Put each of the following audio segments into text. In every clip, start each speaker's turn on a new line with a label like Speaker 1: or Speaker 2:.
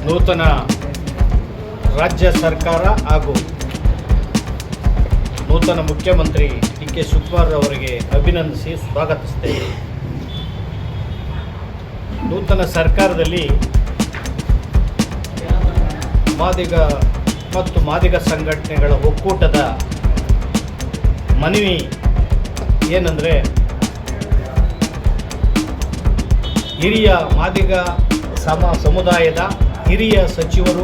Speaker 1: ನೂತನ ರಾಜ್ಯ ಸರ್ಕಾರ ಹಾಗೂ ನೂತನ ಮುಖ್ಯಮಂತ್ರಿ ಡಿ ಕೆ ಶಿವಕುಮಾರ್ ಅವರಿಗೆ ಅಭಿನಂದಿಸಿ ಸ್ವಾಗತಿಸ್ತೇವೆ. ನೂತನ ಸರ್ಕಾರದಲ್ಲಿ ಮಾದಿಗ ಮತ್ತು ಮಾದಿಗ ಸಂಘಟನೆಗಳ ಒಕ್ಕೂಟದ ಮನವಿ ಏನಂದರೆ, ಹಿರಿಯ ಮಾದಿಗ ಸಮುದಾಯದ ಹಿರಿಯ ಸಚಿವರು,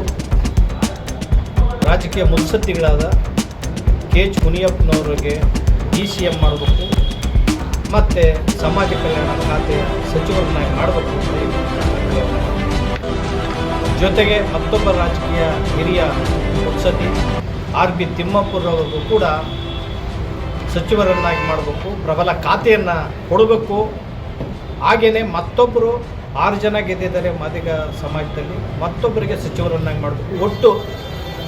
Speaker 1: ರಾಜಕೀಯ ಮುತ್ಸದ್ದಿಗಳಾದ ಕೆ.ಎಚ್. ಮುನಿಯಪ್ಪನವರಿಗೆ DCM ಮಾಡಬೇಕು ಮತ್ತು ಸಮಾಜ ಕಲ್ಯಾಣ ಖಾತೆ ಸಚಿವರನ್ನಾಗಿ ಮಾಡಬೇಕು. ಜೊತೆಗೆ ಮತ್ತೊಬ್ಬ ರಾಜಕೀಯ ಹಿರಿಯ ಮುತ್ಸದ್ದಿ R.B. ತಿಮ್ಮಾಪುರವ್ರಿಗೂ ಕೂಡ ಸಚಿವರನ್ನಾಗಿ ಮಾಡಬೇಕು, ಪ್ರಬಲ ಖಾತೆಯನ್ನು ಕೊಡಬೇಕು. ಹಾಗೆಯೇ ಮತ್ತೊಬ್ಬರು 6 ಜನ ಗೆದ್ದಿದ್ದಾರೆ ಮಾದಿಗ ಸಮಾಜದಲ್ಲಿ, ಮತ್ತೊಬ್ಬರಿಗೆ ಸಚಿವರನ್ನಾಗಿ ಮಾಡಬೇಕು. ಒಟ್ಟು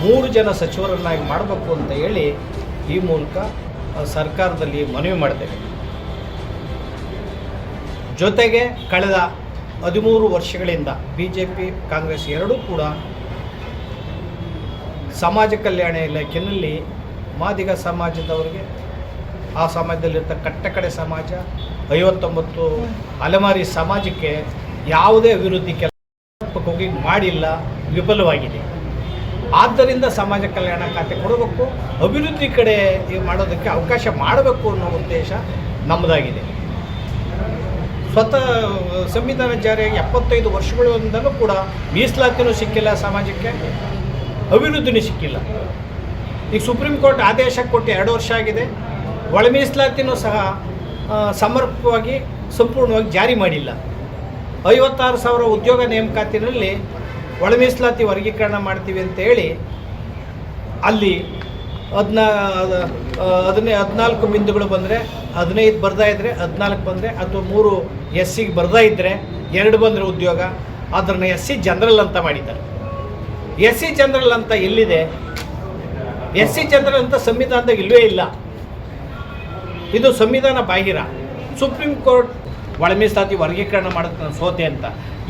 Speaker 1: 3 ಜನ ಸಚಿವರನ್ನಾಗಿ ಮಾಡಬೇಕು ಅಂತ ಹೇಳಿ ಈ ಮೂಲಕ ಸರ್ಕಾರದಲ್ಲಿ ಮನವಿ ಮಾಡ್ತೇವೆ. ಜೊತೆಗೆ ಕಳೆದ 13 ವರ್ಷಗಳಿಂದ BJP ಕಾಂಗ್ರೆಸ್ ಎರಡೂ ಕೂಡ ಸಮಾಜ ಕಲ್ಯಾಣ ಇಲಾಖೆಯಲ್ಲಿ ಮಾದಿಗ ಸಮಾಜದವರಿಗೆ, ಆ ಸಮಾಜದಲ್ಲಿರ್ತ ಕಟ್ಟಕಡೆ ಸಮಾಜ 59 ಅಲೆಮಾರಿ ಸಮಾಜಕ್ಕೆ ಯಾವುದೇ ಅಭಿವೃದ್ಧಿ ಕೆಲಸ ಹೋಗಿ ಮಾಡಿಲ್ಲ, ವಿಫಲವಾಗಿದೆ. ಆದ್ದರಿಂದ ಸಮಾಜ ಕಲ್ಯಾಣ ಖಾತೆ ಕೊಡಬೇಕು, ಅಭಿವೃದ್ಧಿ ಕಡೆ ಮಾಡೋದಕ್ಕೆ ಅವಕಾಶ ಮಾಡಬೇಕು ಅನ್ನೋ ಉದ್ದೇಶ ನಮ್ಮದಾಗಿದೆ. ಸ್ವತಃ ಸಂವಿಧಾನ ಜಾರಿಯಾಗಿ 75 ವರ್ಷಗಳಿಂದಲೂ ಕೂಡ ಮೀಸಲಾತಿನೂ ಸಿಕ್ಕಿಲ್ಲ, ಸಮಾಜಕ್ಕೆ ಅಭಿವೃದ್ಧಿನೂ ಸಿಕ್ಕಿಲ್ಲ. ಈಗ ಸುಪ್ರೀಂ ಕೋರ್ಟ್ ಆದೇಶ ಕೊಟ್ಟು 2 ವರ್ಷ ಆಗಿದೆ, ಒಳ ಮೀಸಲಾತಿನೂ ಸಹ ಸಮರ್ಪಕವಾಗಿ ಸಂಪೂರ್ಣವಾಗಿ ಜಾರಿ ಮಾಡಿಲ್ಲ. 56,000 ಉದ್ಯೋಗ ನೇಮಕಾತಿನಲ್ಲಿ ಒಳ ಮೀಸಲಾತಿ ವರ್ಗೀಕರಣ ಮಾಡ್ತೀವಿ ಅಂತ ಹೇಳಿ ಅಲ್ಲಿ 14 ಬಿಂದುಗಳು ಬಂದರೆ 15 ಬರ್ದಾ ಇದ್ದರೆ 14 ಬಂದರೆ, ಅಥವಾ 3 SCಗೆ ಬರ್ದಾ ಇದ್ದರೆ 2 ಬಂದರೆ ಉದ್ಯೋಗ, ಅದನ್ನು SC ಜನರಲ್ ಅಂತ ಮಾಡಿದ್ದಾರೆ. SC ಜನರಲ್ ಅಂತ ಎಲ್ಲಿದೆ? SC ಜನರಲ್ ಅಂತ ಸಂವಿಧಾನದಾಗ ಇಲ್ಲವೇ ಇಲ್ಲ. ಇದು ಸಂವಿಧಾನ ಬಾಹಿರ. ಸುಪ್ರೀಂ ಕೋರ್ಟ್ ಒಳ ಮೀಸಲಾತಿ ವರ್ಗೀಕರಣ ಮಾಡೋದಕ್ಕೆ ಸೋತೆ ಅಂತ.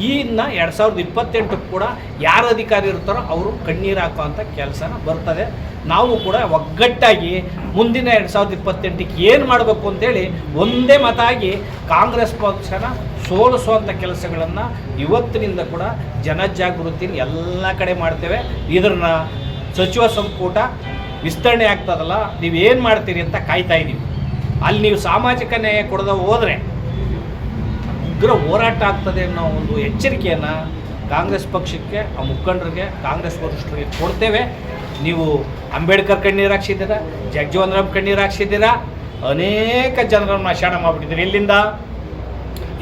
Speaker 1: ಇನ್ನು 2028 ಕೂಡ ಯಾರು ಅಧಿಕಾರಿ ಇರ್ತಾರೋ ಅವರು ಕಣ್ಣೀರು ಹಾಕುವಂಥ ಕೆಲಸನ ಬರ್ತದೆ. ನಾವು ಕೂಡ ಒಗ್ಗಟ್ಟಾಗಿ ಮುಂದಿನ 2028ಕ್ಕೆ ಏನು ಮಾಡಬೇಕು ಅಂತೇಳಿ ಒಂದೇ ಮತ ಆಗಿ ಕಾಂಗ್ರೆಸ್ ಪಕ್ಷನ ಸೋಲಿಸುವಂಥ ಕೆಲಸಗಳನ್ನು ಇವತ್ತಿನಿಂದ ಕೂಡ ಜನಜಾಗೃತಿ ಎಲ್ಲ ಕಡೆ ಮಾಡ್ತೇವೆ. ಇದನ್ನು ಸಚಿವ ಸಂಪುಟ ವಿಸ್ತರಣೆ ಆಗ್ತದಲ್ಲ, ನೀವೇನು ಮಾಡ್ತೀರಿ ಅಂತ ಕಾಯ್ತಾ ಇದ್ದೀವಿ. ಅಲ್ಲಿ ನೀವು ಸಾಮಾಜಿಕ ನ್ಯಾಯ ಕೊಡದ ಹೋದರೆ ಉಗ್ರ ಹೋರಾಟ ಆಗ್ತದೆ ಅನ್ನೋ ಒಂದು ಎಚ್ಚರಿಕೆಯನ್ನು ಕಾಂಗ್ರೆಸ್ ಪಕ್ಷಕ್ಕೆ, ಆ ಮುಖಂಡರಿಗೆ, ಕಾಂಗ್ರೆಸ್ ವರಿಷ್ಠರಿಗೆ ಕೊಡ್ತೇವೆ. ನೀವು ಅಂಬೇಡ್ಕರ್ ಕಣ್ಣೀರು ಹಾಕ್ಸಿದ್ದೀರಾ, ಜಗಜೀವನ್ ರಾಮ್ ಕಣ್ಣೀರು ಹಾಕ್ಸಿದ್ದೀರಾ, ಅನೇಕ ಜನರನ್ನು ನಾಶಾಣ ಮಾಡಿಬಿಟ್ಟಿದ್ದೀರಿ. ಎಲ್ಲಿಂದ?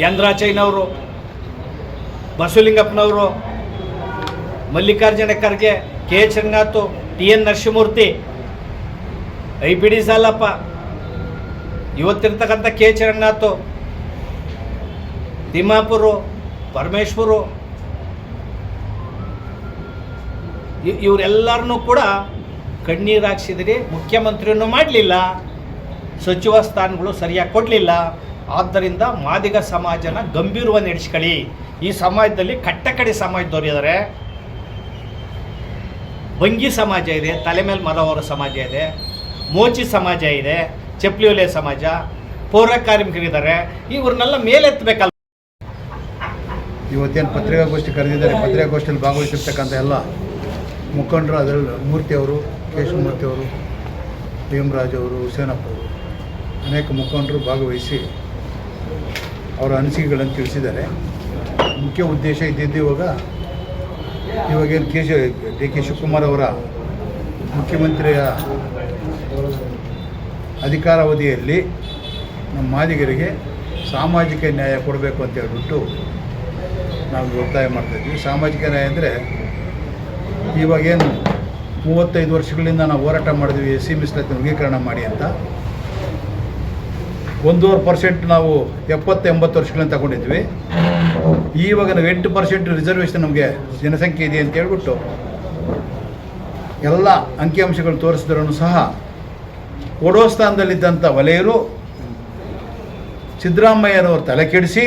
Speaker 1: ಯಂದ್ರಾಚಯ್ಯನವರು, ಬಸವಲಿಂಗಪ್ಪನವರು, Mallikarjuna Kharge, K.H. Ranganath, T.N. Narasimhamurthy, I.P.D. Salappa, ಇವತ್ತಿರ್ತಕ್ಕಂಥ K.H. Ranganath, ತಿಮ್ಮಾಪುರು, ಪರಮೇಶ್ವರು, ಇವರೆಲ್ಲರನ್ನೂ ಕೂಡ ಕಣ್ಣೀರು ಹಾಕ್ಸಿದ್ರಿ. ಮುಖ್ಯಮಂತ್ರಿಯನ್ನು ಮಾಡಲಿಲ್ಲ, ಸಚಿವ ಸ್ಥಾನಗಳು ಸರಿಯಾಗಿ ಕೊಡಲಿಲ್ಲ. ಆದ್ದರಿಂದ ಮಾದಿಗ ಸಮಾಜನ ಗಂಭೀರವಾಗಿ ನಡೆಸ್ಕೊಳ್ಳಿ. ಈ ಸಮಾಜದಲ್ಲಿ ಕಟ್ಟಕಡೆ ಸಮಾಜದವ್ರು ಇದ್ದಾರೆ, ಬಂಗಿ ಸಮಾಜ ಇದೆ, ತಲೆ ಮೇಲೆ ಮರವರ ಸಮಾಜ ಇದೆ, ಮೋಚಿ ಸಮಾಜ ಇದೆ, ಚಪ್ಪಲಿ ಒಲೆ ಸಮಾಜ, ಪೌರ ಕಾರ್ಮಿಕರಿದ್ದಾರೆ. ಇವ್ರನ್ನೆಲ್ಲ ಮೇಲೆತ್ತಬೇಕಲ್ಲ.
Speaker 2: ಇವತ್ತೇನು ಪತ್ರಿಕಾಗೋಷ್ಠಿ ಕರೆದಿದ್ದಾರೆ, ಪತ್ರಿಕಾಗೋಷ್ಠಿಯಲ್ಲಿ ಭಾಗವಹಿಸಿರ್ತಕ್ಕಂಥ ಎಲ್ಲ ಮುಖಂಡರು, ಅದರಲ್ಲಿ ಮೂರ್ತಿಯವರು, ಕೇಶವಮೂರ್ತಿಯವರು, ಭೀಮರಾಜ್ ಅವರು, ಹುಸೇನಪ್ಪ ಅವರು, ಅನೇಕ ಮುಖಂಡರು ಭಾಗವಹಿಸಿ ಅವರ ಅನಿಸಿಕೆಗಳನ್ನು ತಿಳಿಸಿದ್ದಾರೆ. ಮುಖ್ಯ ಉದ್ದೇಶ ಇದ್ದಿದ್ದು ಇವಾಗೇನು ಡಿ ಕೆ ಶಿವಕುಮಾರ್ ಅವರ ಮುಖ್ಯಮಂತ್ರಿಯ ಅಧಿಕಾರಾವಧಿಯಲ್ಲಿ ನಮ್ಮ ಮಾದಿಗರಿಗೆ ಸಾಮಾಜಿಕ ನ್ಯಾಯ ಕೊಡಬೇಕು ಅಂತ ಹೇಳ್ಬಿಟ್ಟು ನಾವು ಒತ್ತಾಯ ಮಾಡ್ತಾಯಿದ್ವಿ. ಸಾಮಾಜಿಕ ನ್ಯಾಯ ಅಂದರೆ ಇವಾಗೇನು 35 ವರ್ಷಗಳಿಂದ ನಾವು ಹೋರಾಟ ಮಾಡಿದ್ವಿ, SC ಮೀಸಲಾತಿ ವರ್ಗೀಕರಣ ಮಾಡಿ ಅಂತ. 1.5% ನಾವು 70-80 ವರ್ಷಗಳಿಂದ ತಗೊಂಡಿದ್ವಿ. ಇವಾಗ ನಾವು 8% ರಿಸರ್ವೇಷನ್ ನಮಗೆ ಜನಸಂಖ್ಯೆ ಇದೆ ಅಂತ ಹೇಳ್ಬಿಟ್ಟು ಎಲ್ಲ ಅಂಕಿಅಂಶಗಳು ತೋರಿಸಿದ್ರೂ ಸಹ ಕೊಡೋ ಸ್ಥಾನದಲ್ಲಿದ್ದಂಥ ವಲಯರು ಸಿದ್ದರಾಮಯ್ಯನವರು ತಲೆ ಕೆಡಿಸಿ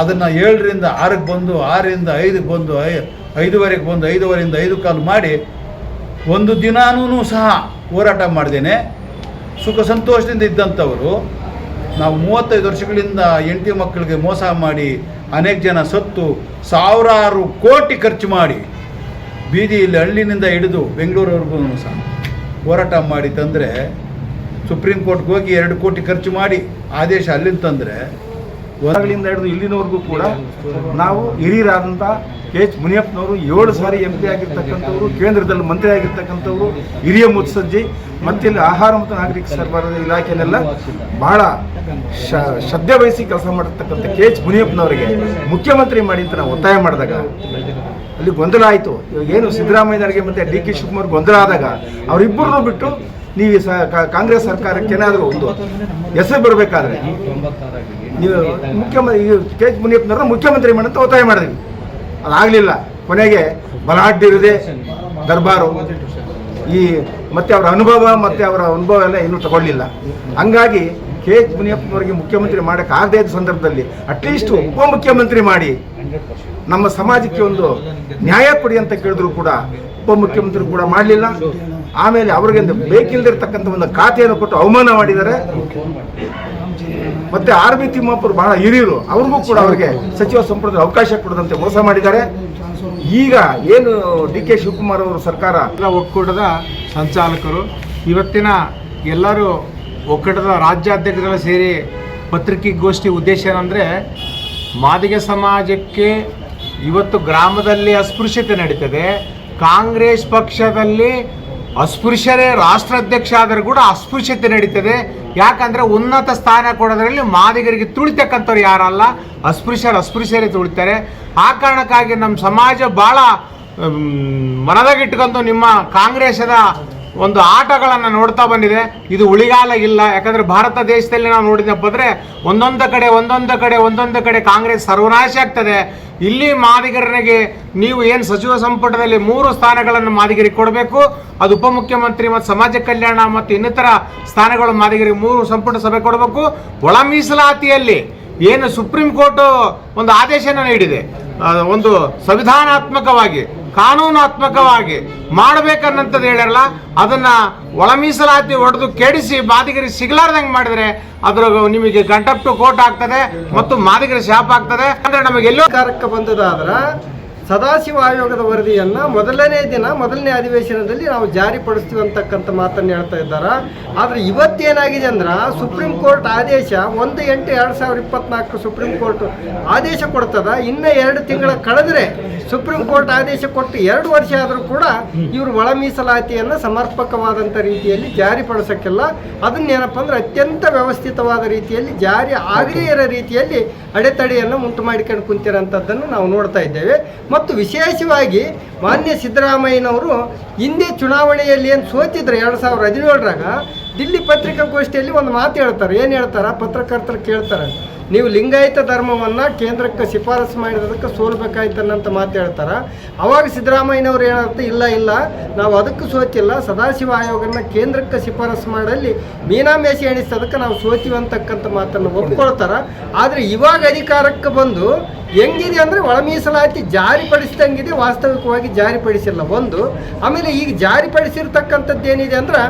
Speaker 2: ಅದನ್ನು 7ರಿಂದ 6ಕ್ಕೆ ಬಂದು 6ರಿಂದ 5ಕ್ಕೆ ಬಂದು 5:30ಗೆ ಬಂದು 5:15 5:15 ಮಾಡಿ ಒಂದು ದಿನಾನೂ ಸಹ ಹೋರಾಟ ಮಾಡ್ದೇನೆ ಸುಖ ಸಂತೋಷದಿಂದ ಇದ್ದಂಥವರು ನಾವು 35 ವರ್ಷಗಳಿಂದ ಹೆಂಡತಿ ಮಕ್ಕಳಿಗೆ ಮೋಸ ಮಾಡಿ ಅನೇಕ ಜನ ಸತ್ತು ಸಾವಿರಾರು ಕೋಟಿ ಖರ್ಚು ಮಾಡಿ ಬೀದಿಯಲ್ಲಿ ಹಳ್ಳಿನಿಂದ ಹಿಡಿದು ಬೆಂಗಳೂರವರೆಗೂ ಸಹ ಹೋರಾಟ ಮಾಡಿ ತಂದರೆ ಸುಪ್ರೀಂ ಕೋರ್ಟ್ಗೆ ಹೋಗಿ 2 ಕೋಟಿ ಖರ್ಚು ಮಾಡಿ ಆದೇಶ ಅಲ್ಲಿಂದ ತಂದರೆ
Speaker 3: ಹೊರಗಳಿಂದ ಹಿಡಿದು ಇಲ್ಲಿನವರೆಗೂ ಕೂಡ ನಾವು ಹಿರಿಯರಾದಂಥ H. ಮುನಿಯಪ್ಪನವರು 7 ಸಾರಿ MP ಆಗಿರ್ತಕ್ಕಂಥವ್ರು, ಕೇಂದ್ರದಲ್ಲಿ ಮಂತ್ರಿ ಆಗಿರ್ತಕ್ಕಂಥವ್ರು, ಹಿರಿಯ ಮುತ್ಸಜ್ಜಿ, ಮತ್ತು ಇಲ್ಲಿ ಆಹಾರ ಮತ್ತು ನಾಗರಿಕ ಸರಬರಾಜು ಇಲಾಖೆಯಲ್ಲೆಲ್ಲ ಬಹಳ ಶ್ರದ್ಧೆ ವಹಿಸಿ ಕೆಲಸ ಮಾಡಿರ್ತಕ್ಕಂಥ H. ಮುನಿಯಪ್ಪನವರಿಗೆ ಮುಖ್ಯಮಂತ್ರಿ ಮಾಡಿ ಅಂತ ನಾವು ಒತ್ತಾಯ ಮಾಡಿದಾಗ ಅಲ್ಲಿ ಗೊಂದಲ ಆಯಿತು. ಇವಾಗ ಏನು ಸಿದ್ದರಾಮಯ್ಯನವರಿಗೆ ಮತ್ತು D.K. ಶಿವಕುಮಾರ್ ಗೊಂದಲ ಆದಾಗ ಅವರಿಬ್ಬರನ್ನು ಬಿಟ್ಟು ನೀವು ಕಾಂಗ್ರೆಸ್ ಸರ್ಕಾರಕ್ಕೆ ಏನಾದರೂ ಒಂದು ಹೆಸರು ಬರಬೇಕಾದ್ರೆ ನೀವು ಮುಖ್ಯಮಂತ್ರಿ H. ಮುನಿಯಪ್ಪನವ್ರನ್ನ ಮುಖ್ಯಮಂತ್ರಿ ಮಾಡಂತ ಒತ್ತಾಯ ಮಾಡಿದ್ವಿ. ಅದಾಗಲಿಲ್ಲ. ಕೊನೆಗೆ ಬಲಾಢ್ಯರಿದೆ ದರ್ಬಾರು ಮತ್ತು ಅವರ ಅನುಭವ ಎಲ್ಲ ಇನ್ನೂ ತಗೊಳ್ಳಿಲ್ಲ. ಹಂಗಾಗಿ H. ಮುನಿಯಪ್ಪನವರಿಗೆ ಮುಖ್ಯಮಂತ್ರಿ ಮಾಡೋಕ್ಕಾಗದೇ ಇದ್ದ ಸಂದರ್ಭದಲ್ಲಿ ಅಟ್ಲೀಸ್ಟ್ ಉಪಮುಖ್ಯಮಂತ್ರಿ ಮಾಡಿ ನಮ್ಮ ಸಮಾಜಕ್ಕೆ ಒಂದು ನ್ಯಾಯ ಕೊಡಿ ಅಂತ ಕೇಳಿದ್ರು ಕೂಡ ಉಪಮುಖ್ಯಮಂತ್ರಿ ಕೂಡ ಮಾಡಲಿಲ್ಲ. ಆಮೇಲೆ ಅವ್ರಿಗೆ ಬೇಕಿಲ್ಲದಿರ್ತಕ್ಕಂಥ ಒಂದು ಖಾತೆಯನ್ನು ಕೊಟ್ಟು ಅವಮಾನ ಮಾಡಿದ್ದಾರೆ. ಮತ್ತು R.B. ತಿಮ್ಮಪ್ಪರು ಬಹಳ ಹಿರಿಯರು, ಅವ್ರಿಗೂ ಕೂಡ ಅವರಿಗೆ ಸಚಿವ ಸಂಪುಟದ ಅವಕಾಶ ಕೊಡದಂತೆ ಮೋಸ ಮಾಡಿದ್ದಾರೆ. ಈಗ ಏನು D.K. ಶಿವಕುಮಾರ್ ಅವರು ಸರ್ಕಾರ
Speaker 4: ಒಕ್ಕೂಟದ ಸಂಚಾಲಕರು ಇವತ್ತಿನ ಎಲ್ಲರೂ ಒಕ್ಕೂಟದ ರಾಜ್ಯಾಧ್ಯಕ್ಷರು ಸೇರಿ ಪತ್ರಿಕಾಗೋಷ್ಠಿ ಉದ್ದೇಶ ಏನಂದರೆ ಮಾದಿಗ ಸಮಾಜಕ್ಕೆ ಇವತ್ತು ಗ್ರಾಮದಲ್ಲಿ ಅಸ್ಪೃಶ್ಯತೆ ನಡೀತದೆ. ಕಾಂಗ್ರೆಸ್ ಪಕ್ಷದಲ್ಲಿ ಅಸ್ಪೃಶ್ಯರೇ ರಾಷ್ಟ್ರಾಧ್ಯಕ್ಷ ಆದರೂ ಕೂಡ ಅಸ್ಪೃಶ್ಯತೆ ನಡೀತದೆ. ಯಾಕಂದರೆ ಉನ್ನತ ಸ್ಥಾನ ಕೊಡೋದ್ರಲ್ಲಿ ಮಾದಿಗರಿಗೆ ತುಳಿತಕ್ಕಂಥವ್ರು ಯಾರಲ್ಲ, ಅಸ್ಪೃಶ್ಯರೇ ತುಳಿತಾರೆ. ಆ ಕಾರಣಕ್ಕಾಗಿ ನಮ್ಮ ಸಮಾಜ ಭಾಳ ಮನದಾಗಿಟ್ಕೊಂಡು ನಿಮ್ಮ ಕಾಂಗ್ರೆಸ್ದ ಒಂದು ಆಟಗಳನ್ನು ನೋಡ್ತಾ ಬಂದಿದೆ. ಇದು ಉಳಿಗಾಲ ಇಲ್ಲ. ಯಾಕಂದರೆ ಭಾರತ ದೇಶದಲ್ಲಿ ನಾವು ನೋಡಿದಪ್ಪ ಅಂದರೆ ಒಂದೊಂದು ಕಡೆ ಕಾಂಗ್ರೆಸ್ ಸರ್ವನಾಶ ಆಗ್ತದೆ. ಇಲ್ಲಿ ಮಾದಿಗರನಿಗೆ ನೀವು ಏನು ಸಚಿವ ಸಂಪುಟದಲ್ಲಿ 3 ಸ್ಥಾನಗಳನ್ನು ಮಾದಿಗರಿಗೆ ಕೊಡಬೇಕು, ಅದು ಉಪಮುಖ್ಯಮಂತ್ರಿ ಮತ್ತು ಸಮಾಜ ಕಲ್ಯಾಣ ಮತ್ತು ಇನ್ನಿತರ ಸ್ಥಾನಗಳು ಮಾದಿಗರಿಗೆ 3 ಸಂಪುಟ ಸಭೆ ಕೊಡಬೇಕು. ಒಳ ಮೀಸಲಾತಿಯಲ್ಲಿ ಏನು ಸುಪ್ರೀಂ ಕೋರ್ಟ್ ಒಂದು ಆದೇಶನ ನೀಡಿದೆ, ಒಂದು ಸಂವಿಧಾನಾತ್ಮಕವಾಗಿ ಕಾನೂನಾತ್ಮಕವಾಗಿ ಮಾಡಬೇಕನ್ನಂಥದ್ದು ಹೇಳ್ಯಾರಲ್ಲ, ಅದನ್ನು ಒಳ ಮೀಸಲಾತಿ ಹೊಡೆದು ಕೆಡಿಸಿ ಮಾದಿಗರಿಗೆ ಸಿಗಲಾರ್ದಂಗೆ ಮಾಡಿದರೆ ಅದ್ರ ನಿಮಗೆ ಕಂಟೆಂಪ್ಟ್ ಟು ಕೋರ್ಟ್ ಆಗ್ತದೆ ಮತ್ತು ಮಾದಿಗರ ಶಾಪ ಆಗ್ತದೆ. ಅಂದರೆ ನಮಗೆಲ್ಲೋ
Speaker 5: ಸರ್ಕಾರಕ್ಕೆ ಬಂದದಾದ್ರೆ ಸದಾಶಿವ ಆಯೋಗದ ವರದಿಯನ್ನು ಮೊದಲನೇ ಅಧಿವೇಶನದಲ್ಲಿ ನಾವು ಜಾರಿಪಡಿಸ್ತೀವಿ ಅಂತಕ್ಕಂಥ ಮಾತನ್ನು ಹೇಳ್ತಾ ಇದ್ದಾರೆ. ಆದರೆ ಇವತ್ತೇನಾಗಿದೆ ಅಂದ್ರೆ ಸುಪ್ರೀಂ ಕೋರ್ಟ್ ಆದೇಶ 1/8/2024 ಸುಪ್ರೀಂ ಕೋರ್ಟ್ ಆದೇಶ ಕೊಡ್ತದ. ಇನ್ನು 2 ತಿಂಗಳ ಕಳೆದರೆ ಸುಪ್ರೀಂ ಕೋರ್ಟ್ ಆದೇಶ ಕೊಟ್ಟು 2 ವರ್ಷ ಆದರೂ ಕೂಡ ಇವರು ಒಳ ಮೀಸಲಾತಿಯನ್ನು ಸಮರ್ಪಕವಾದಂಥ ರೀತಿಯಲ್ಲಿ ಜಾರಿಪಡಿಸೋಕ್ಕಿಲ್ಲ. ಅದನ್ನೇನಪ್ಪ ಅಂದ್ರೆ ಅತ್ಯಂತ ವ್ಯವಸ್ಥಿತವಾದ ರೀತಿಯಲ್ಲಿ ಜಾರಿ ಆಗದೇ ಇರೋ ರೀತಿಯಲ್ಲಿ ಅಡೆತಡೆಯನ್ನು ಉಂಟು ಮಾಡಿಕೊಂಡು ಕುಂತಿರೋಂಥದ್ದನ್ನು ನಾವು ನೋಡ್ತಾ ಇದ್ದೇವೆ. ಮತ್ತು ವಿಶೇಷವಾಗಿ ಮಾನ್ಯ ಸಿದ್ದರಾಮಯ್ಯನವರು ಹಿಂದೆ ಚುನಾವಣೆಯಲ್ಲಿ ಏನು ಸೋತಿದ್ರು 2017ರಾಗ ದಿಲ್ಲಿ ಪತ್ರಿಕಾಗೋಷ್ಠಿಯಲ್ಲಿ ಒಂದು ಮಾತು ಹೇಳ್ತಾರೆ. ಏನು ಹೇಳ್ತಾರೆ? ಪತ್ರಕರ್ತರು ಕೇಳ್ತಾರೆ, ನೀವು ಲಿಂಗಾಯತ ಧರ್ಮವನ್ನು ಕೇಂದ್ರಕ್ಕೆ ಶಿಫಾರಸು ಮಾಡಿರೋದಕ್ಕೆ ಸೋಲ್ಬೇಕಾಯ್ತು ಅನ್ನೋಂಥ ಮಾತು ಹೇಳ್ತಾರೆ. ಅವಾಗ ಸಿದ್ದರಾಮಯ್ಯನವರು ಏನಂತ ಇಲ್ಲ ನಾವು ಅದಕ್ಕೆ ಸೋತಿಲ್ಲ, ಸದಾಶಿವ ಆಯೋಗನ ಕೇಂದ್ರಕ್ಕೆ ಶಿಫಾರಸು ಮಾಡಲ್ಲಿ ಮೀನಾಮೇಷ ಎಣಿಸೋದಕ್ಕೆ ನಾವು ಸೋತೀವಿ ಅಂತಕ್ಕಂಥ ಮಾತನ್ನು ಒಪ್ಕೊಳ್ತಾರೆ. ಆದರೆ ಇವಾಗ ಅಧಿಕಾರಕ್ಕೆ ಬಂದು ಹೆಂಗಿದೆ ಅಂದರೆ ಒಳ ಮೀಸಲಾತಿ ಜಾರಿಪಡಿಸಿದಂಗಿದೆ, ವಾಸ್ತವಿಕವಾಗಿ ಜಾರಿಪಡಿಸಿಲ್ಲ ಒಂದು. ಆಮೇಲೆ ಈಗ ಜಾರಿಪಡಿಸಿರ್ತಕ್ಕಂಥದ್ದು ಏನಿದೆ ಅಂದ್ರೆ